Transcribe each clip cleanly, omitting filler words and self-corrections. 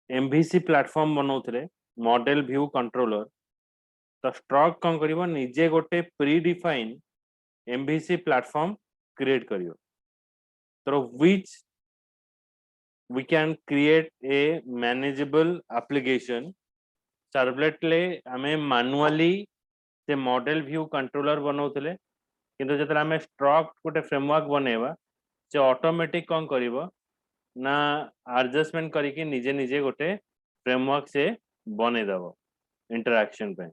MVC platform बनाउथले model view controller तो स्ट्रक कौन करिवो निजे गोटे predefine MVC platform create करियो तो which we can create a manageable application servlet ले हमें मैनुअली से मॉडल व्यू कंट्रोलर बनाउथले किंतु जतरा हमें स्ट्रक गोटे फ्रेमवर्क बनेवा से ऑटोमेटिक कौन करिवो ना एडजस्टमेंट करिके निजे निजे गोटे फ्रेमवर्क से बने दबो इंटरैक्शन पे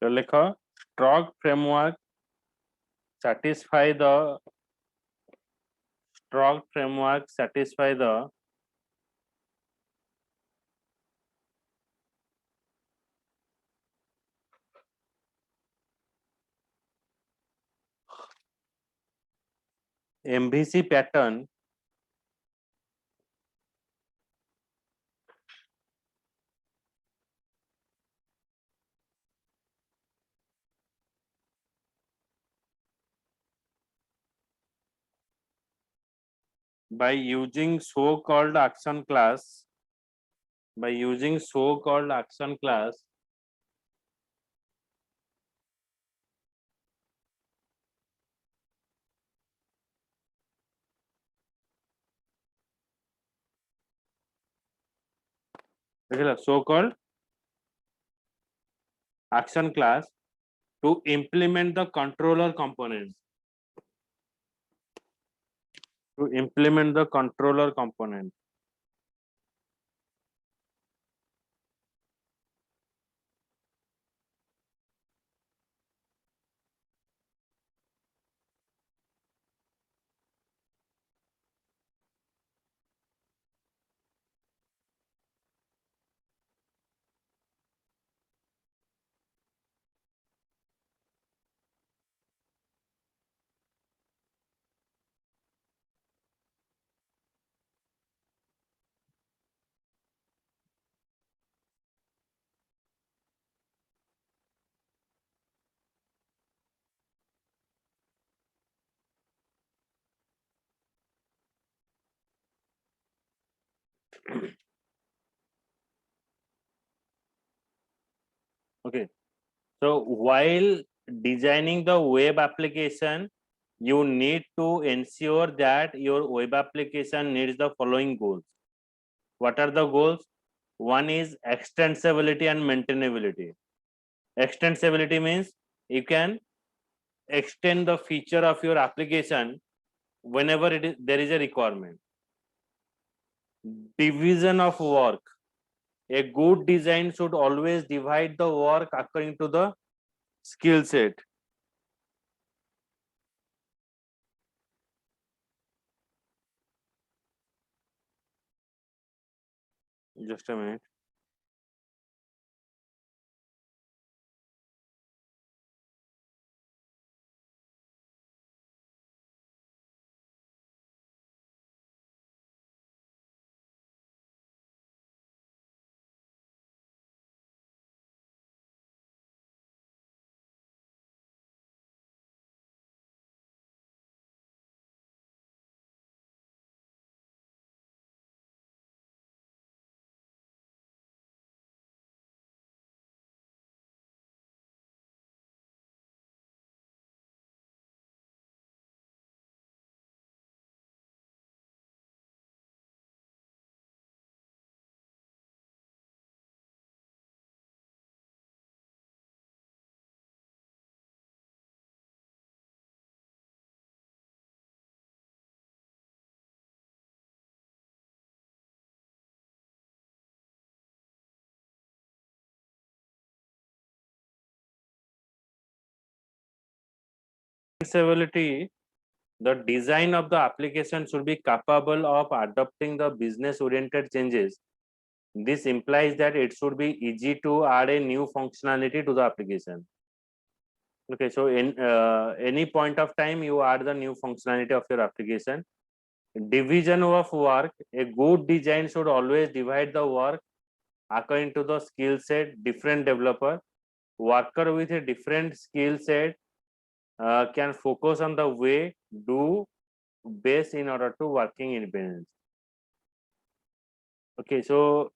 तो लिखो struck framework satisfy the strong framework satisfy the MVC pattern by using so-called action class by using so-called action class so-called action class to implement the controller component to implement the controller component okay so while designing the web application you need to ensure that your web application needs the following goals. What are the goals? One is extensibility and maintainability. Extensibility means you can extend the feature of your application whenever there is a requirement. Division of work. A good design should always divide the work according to the skill set. Just a minute. Extensibility. The design of the application should be capable of adopting the business oriented changes This implies that it should be easy to add a new functionality to the application. Okay, so in any point of time you add the new functionality of your application. Division of work: a good design should always divide the work according to the skill set. Different developer worker with a different skill set can focus on the way do best in order to working independence. Okay, so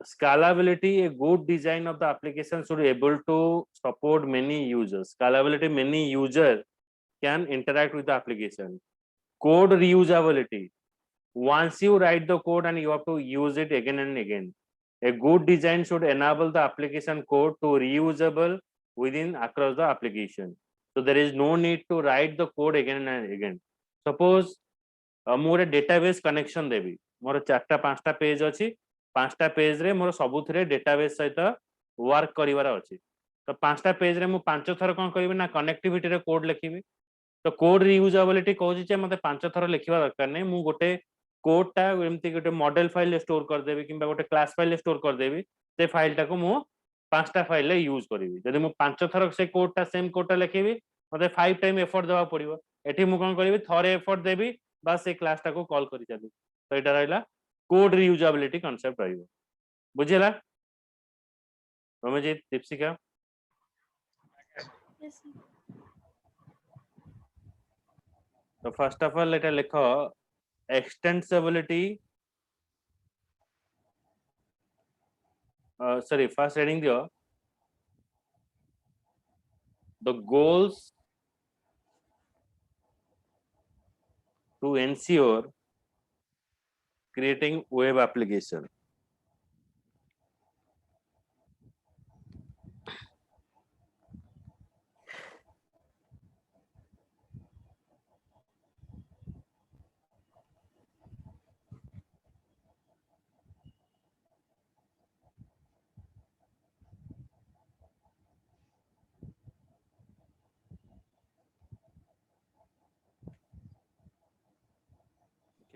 scalability: a good design of the application should be able to support many users. Scalability: many users can interact with the application. Code reusability: once you write the code and you have to use it again and again. A good design should enable the application code to reusable within across the application. So there is no need to write the code again and again. Suppose मोर database connection देवी, मोर 4-5टा page अच्छी, 5टा page रे मोर सबुथिरे database सहित work करिवार अच्छी, तो 5टा पेज रे मु 5 थर कौन करिवि ना कनेक्टिविटी रे कोड लिखिबि। तो कोड रियूजेबिलिटी कहूची जे मते 5 थर लिखिबा दरकार नै, मु गोटे कोडटा एमती गोटे मॉडल फाइल स्टोर कर देबी किंबा गोटे क्लास फाइल स्टोर कर देबी, से फाइलटा को मु 5टा फाइल रे यूज करिवि। जदि मु 5 थर से कोडटा सेम कोडटा लिखिबि मते 5 टाइम एफर्ट देबा पड़िबो। एठी मु कोन करिवि थरे एफर्ट देबी बस से क्लास टा को कॉल करि चली। तो एटा रहला कोड रियूजेबिलिटी कांसेप्ट रहइबो। बुझिला रमेशजी, दीपशिका? Yes, sir. तो फर्स्ट ऑफ ऑल एटा लिखो एक्सटेंसिबिलिटी, sorry, first reading दियो। The goals to ensure creating web application.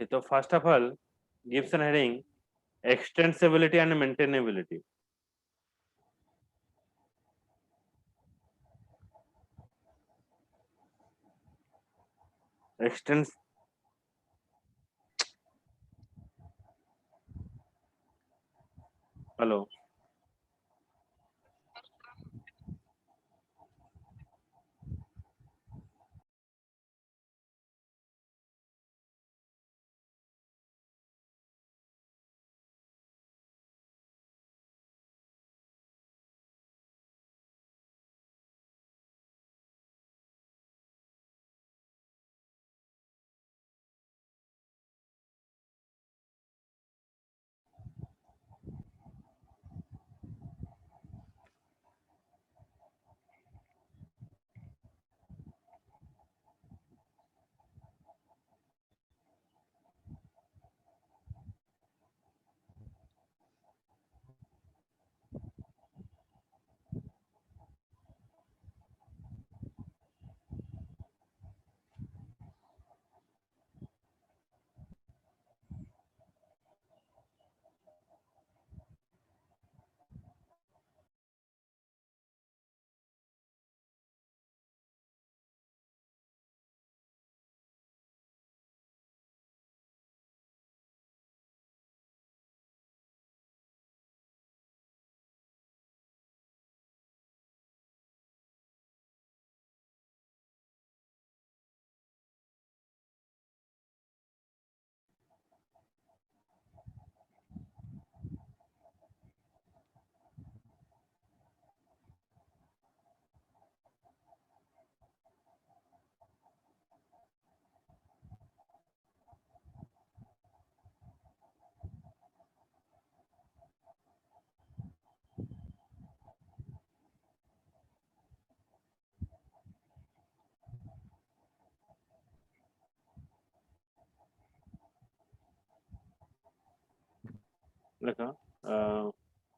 Okay, so first of all gives an heading extensibility and maintainability. Extends hello,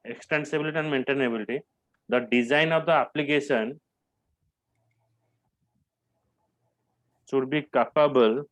extensibility and maintainability. The design of the application should be capable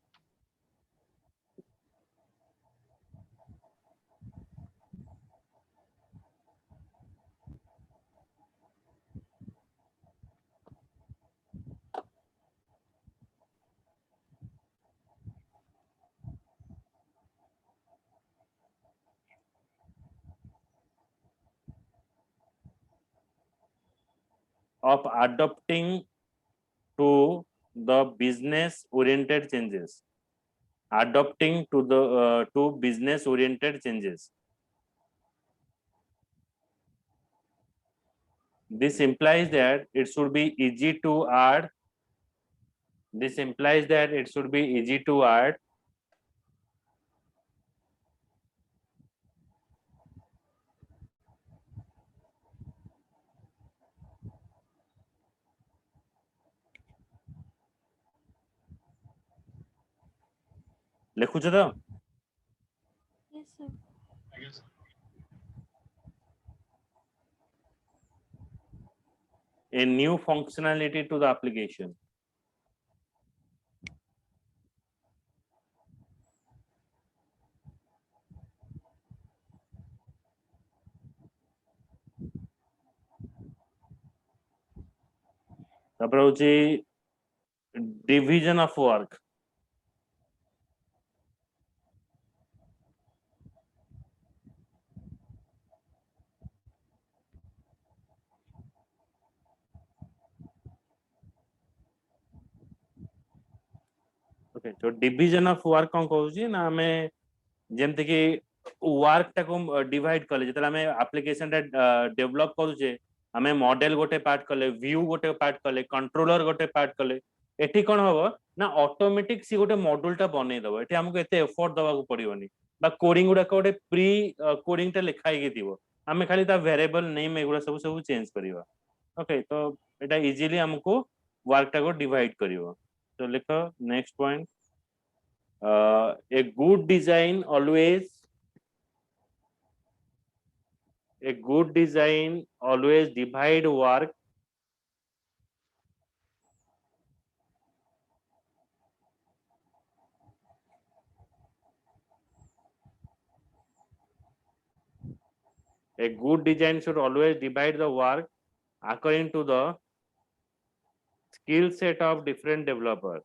of adopting to the business oriented changes. Adopting to the to business oriented changes. This implies that it should be easy to add. This implies that it should be easy to add लिखुछ तो Yes, sir. a new functionality to the application. तापर होची division of work. Okay तो division of work कौन कहूची ना हमें जेमते कि work टाको divide कले जेतला हमें एप्लीकेशन डेवलप करूचे हमें मॉडल गोटे पार्ट कले व्यू गोटे पार्ट कले कंट्रोलर गोटे पार्ट कले एठी कोन हबो ना ऑटोमेटिक सी गोटे मॉड्यूल टा बनै दबो एठी हमको एते एफर्ट दबा को पड़ियोनी बा कोडिंग गुडा गोटे प्री कोडिंग टा लिखाई के दिबो हमें खाली ता वेरिएबल नेम एगुडा सब सब चेंज करिवा ओके तो एटा इजीली हमको वर्क टाको डिवाइड करिवो तो लिखो next point a good design always divide work a good design should always divide the work according to the skill set of different developers.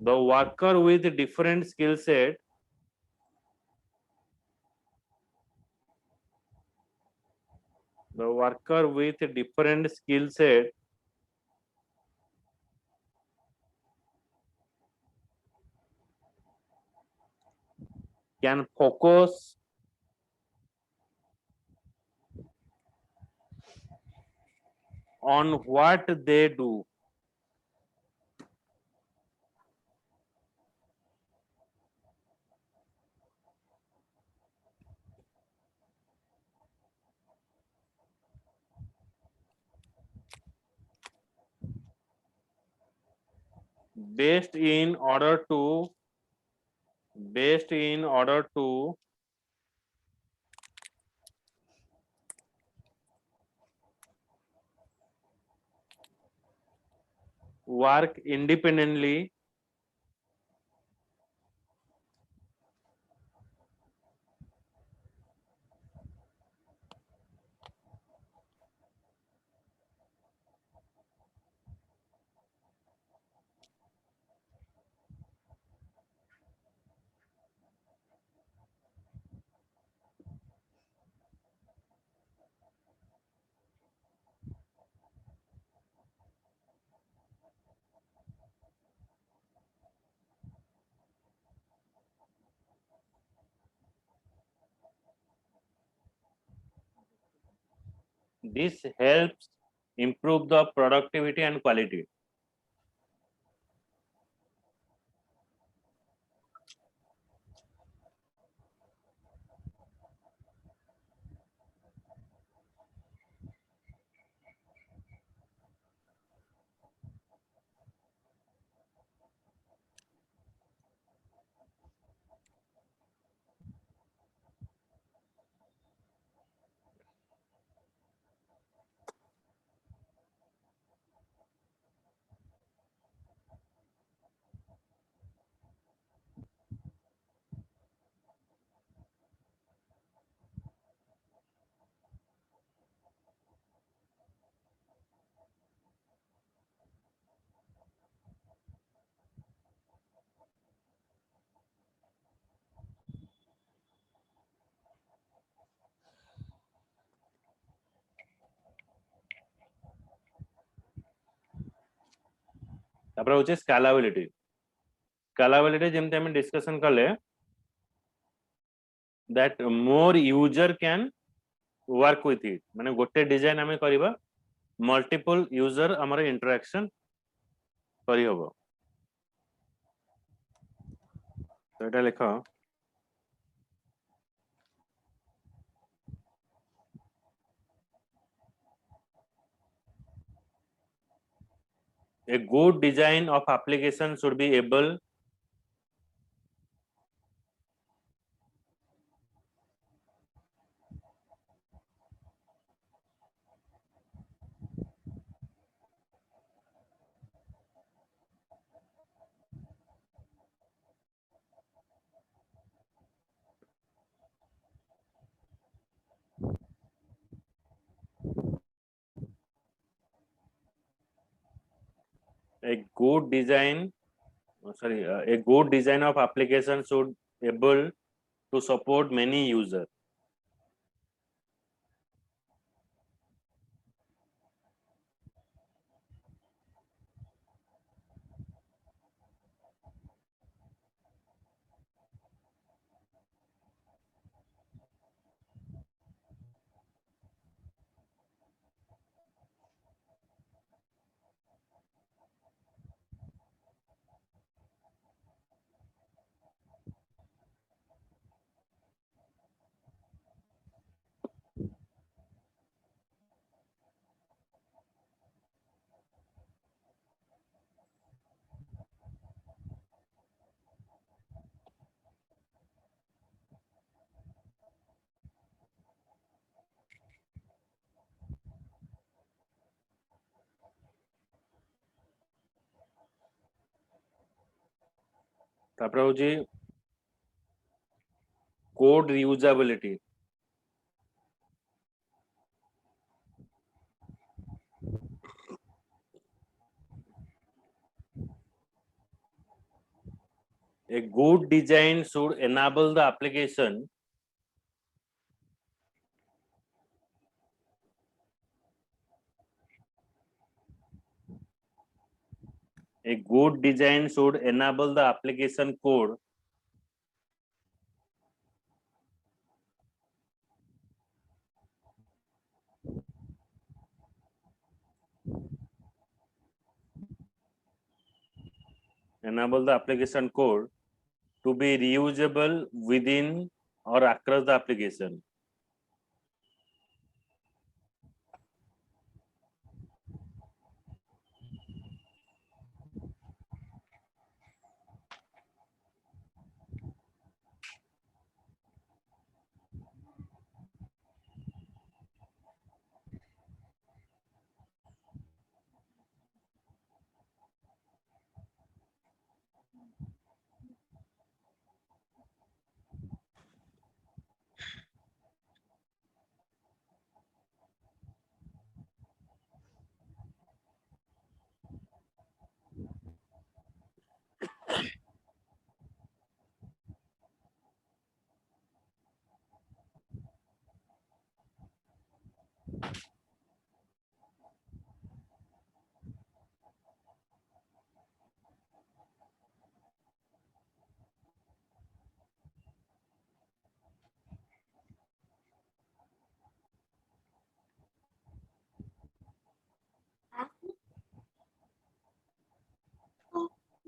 The worker with different skill set can focus on what they do. Based in order to work independently this helps improve the productivity and quality. तापर होचे scalability जेमते हम discussion कले that more user can work with it माने गोटे design आमे करबा multiple user हमर interaction करि हबो तो एटा लिखो a good design of application should be able a good design a good design of application should able to support many users. तापर होची code reusability a good design should enable the application a good design should enable the application code to be reusable within or across the application.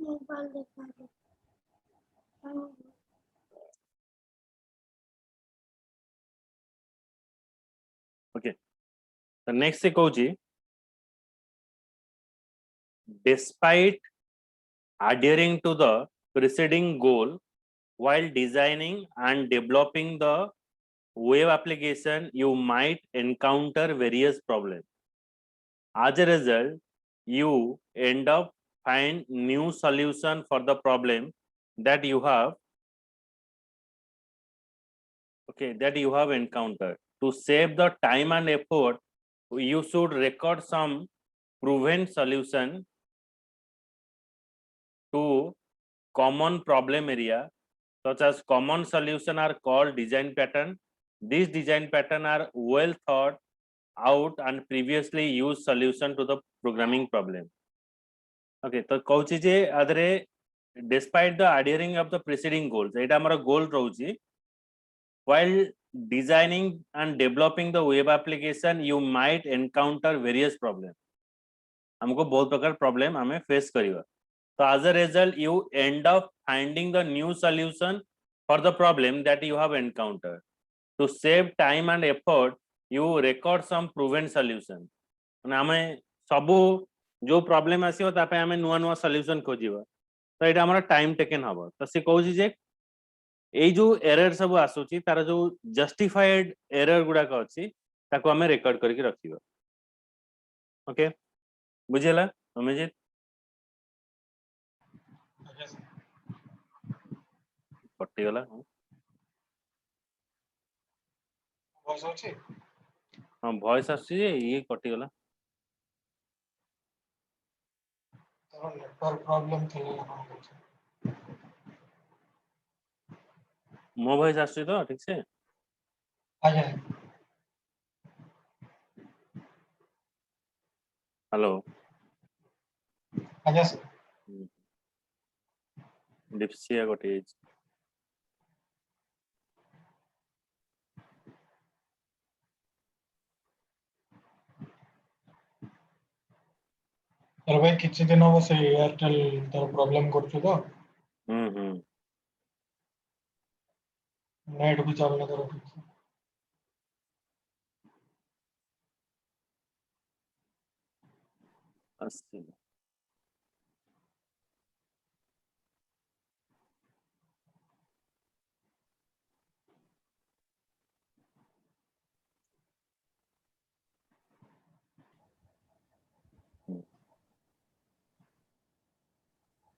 Mobile देखा दो Okay. The next is Koji. Despite adhering to the preceding goal while designing and developing the web application, you might encounter various problems. As a result, you end up find new solution for the problem that you have encountered. To save the time and effort, you should record some proven solution to common problem area, such as common solution are called design pattern. These design pattern are well thought out and previously used solution to the programming problem. Okay तो कहूची जे आदरे despite the adhering of the preceding goals एटा हमर गोल रहउची while designing and developing the web application you might encounter various problems हमको बहुत प्रकार problem हमें face करिवा so as a result you end up finding the new solution for the problem that you have encountered to save time and effort you record some proven solution माने हमें सबु जो problem आसीबो तापे हमें नुवा नुवा solution खोजिबा तो एटा हमर टाइम टेकन हबो तो से कहूची जे एई जो एरर सब आसुची तार जो जस्टिफाइड एरर गुडा का अछि ताको हमें रिकॉर्ड करके रखिबा ओके बुझेला अमिजित ଆଜ୍ଞା ସାର୍ कटि गला ଭଏସ୍ ଅଛି हां वॉइस आसी जे ये कटि गला ତାର ନେଟୱାର୍କ ପ୍ରୋବ୍ଲେମ୍ ଥିଲା ନା କଣ କହୁଛି मो वॉइस आसी तो ठीक से ଆଜ୍ଞା हेलो ଆଜ୍ଞା ସାର୍ डिप्सिया कटि जाइछ ଆରେ ଭାଇ କିଛି ଦିନ ହବ ସେ ଏୟାରଟେଲ ତାର ପ୍ରୋବ୍ଲେମ୍ କରୁଛି ତ नेट भी चालू करो ठीक से आसी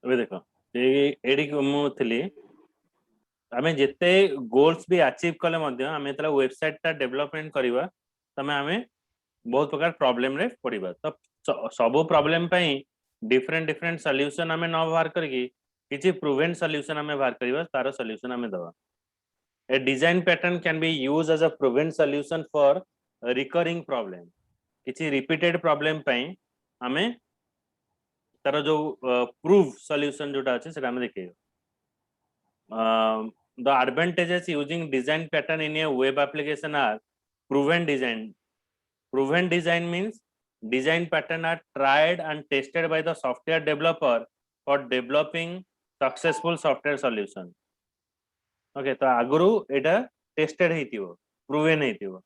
ଏବେ ଦେଖ ଏଡି ମୁଁ ଥିଲି ଆମେ ଯେତେ ଗୋल्स भी अचीव कले मध्य ଆମେ तला वेबसाइट ता डेवलपमेंट करबा तमे ଆମେ बहुत प्रकार प्रॉब्लम रे पड़िबा तो सब प्रॉब्लम पई डिफरेंट डिफरेंट सॉल्यूशन हमें न बाहर करके किछि प्रूवन सॉल्यूशन हमें बाहर करबा तार सॉल्यूशन हमें दवा a design pattern can be use as a proven solution for recurring problem किछि रिपीटेड प्रॉब्लम पई हमें तार जो प्रूव सॉल्यूशन जोटा अछि सेटा हमें देखियो the advantages using design pattern in a web application are proven design. Proven design means design pattern are tried and tested by the software developer for developing successful software solution. Okay, तो आगुरु एटा tested हेतिबो proven हेतिबो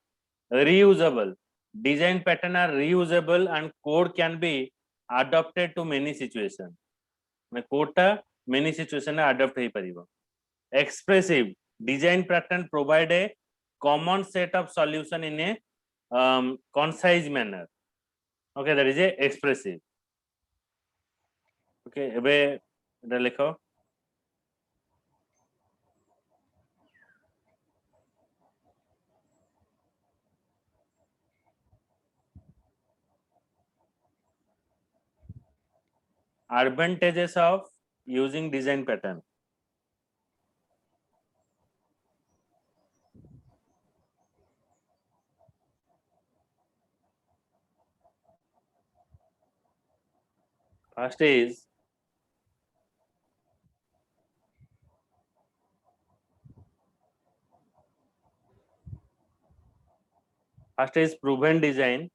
reusable design pattern are reusable and code can be adapted to many situation मैं code टा many situation रे adopt hay परिबो expressive design pattern provide a common set of solution in a concise manner okay that is a expressive okay ebe eta lekho advantages of using design pattern first is proven design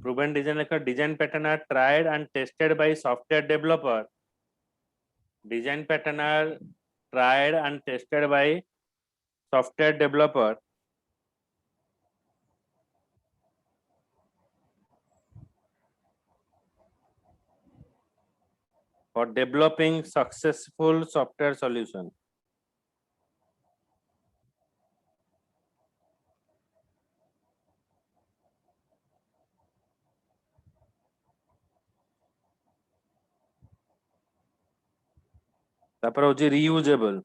proven design like a design pattern are tried and tested by software developer design pattern are tried and tested by software developer for developing successful software solution तापर होची reusable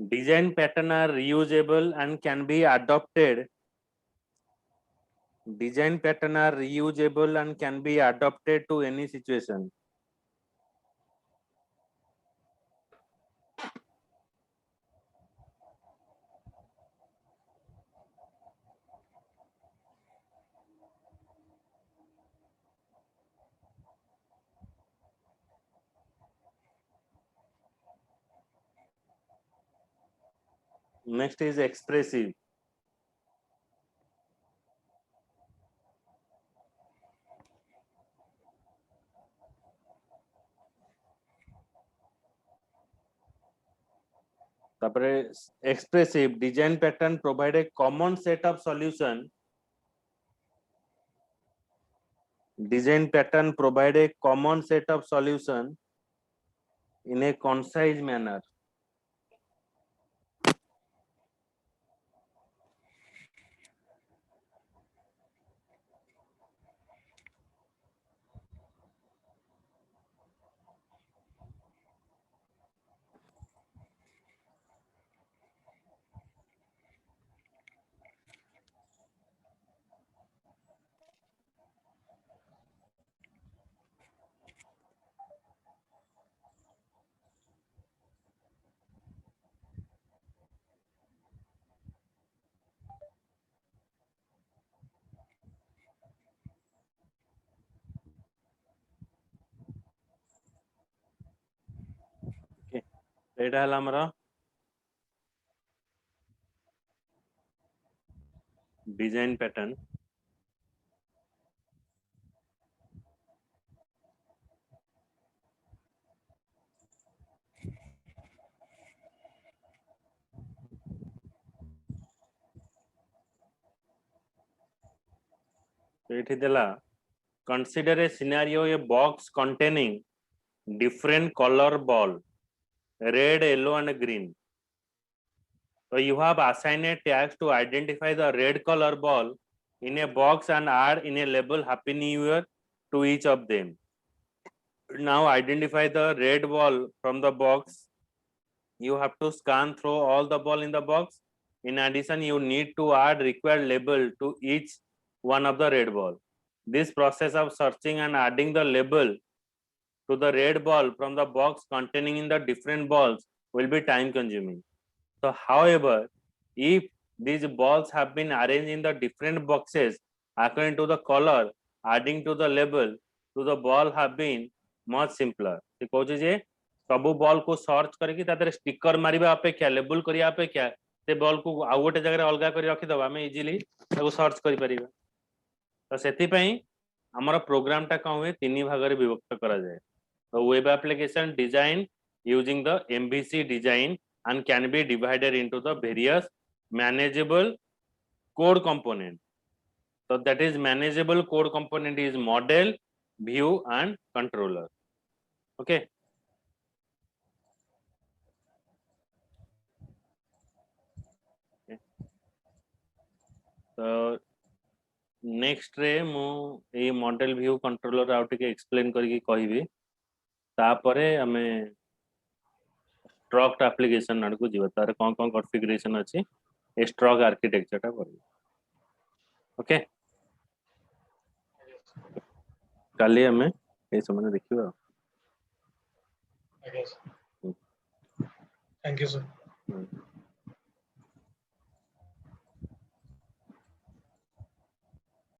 design pattern are reusable and can be adopted. Design pattern are reusable and can be adopted to any situation. Next is expressive. Expressive design pattern provide a common set of solution. Design pattern provide a common set of solution in a concise manner. Okay. एटा हला हमर design pattern. एठी देला consider a scenario, a box containing different color ball, red, yellow and green. So you have assigned a task to identify the red color ball in a box and add in a label Happy New Year to each of them. Now identify the red ball from the box. You have to scan through all the ball in the box. In addition, you need to add required label to each one of the red ball. This process of searching and adding the label to the red ball from the box containing in the different balls will be time consuming. So however, if these balls have been arranged in the different boxes according to the color, adding to the label to the ball have been much simpler. से कहूँ जे सबू ball को search करके तादर sticker मारिबा अपेक्षा label करिया अपेक्षा से ball को आ गोटे जगह अलगा करी रखि दबा हमें इजीली ताको सर्च करि परिबा. तो सेति पई हमर प्रोग्राम टा कौन हुए तीन भाग रे विभक्त करा जाए. The web application design using the MVC design and can be divided into the various manageable code component. So that is manageable code component is model, view and controller. Okay. So next रे मु ए model view controller out के explain करके कहिबी तापरे हमें struct application आड़ को जीव तार कौन कौन कॉन्फ़िगरेशन अछि ए स्ट्रक्ट आर्किटेक्चर टा करबी. ओके काली हमें ए समय देखिबा. I guess. Thank you, sir.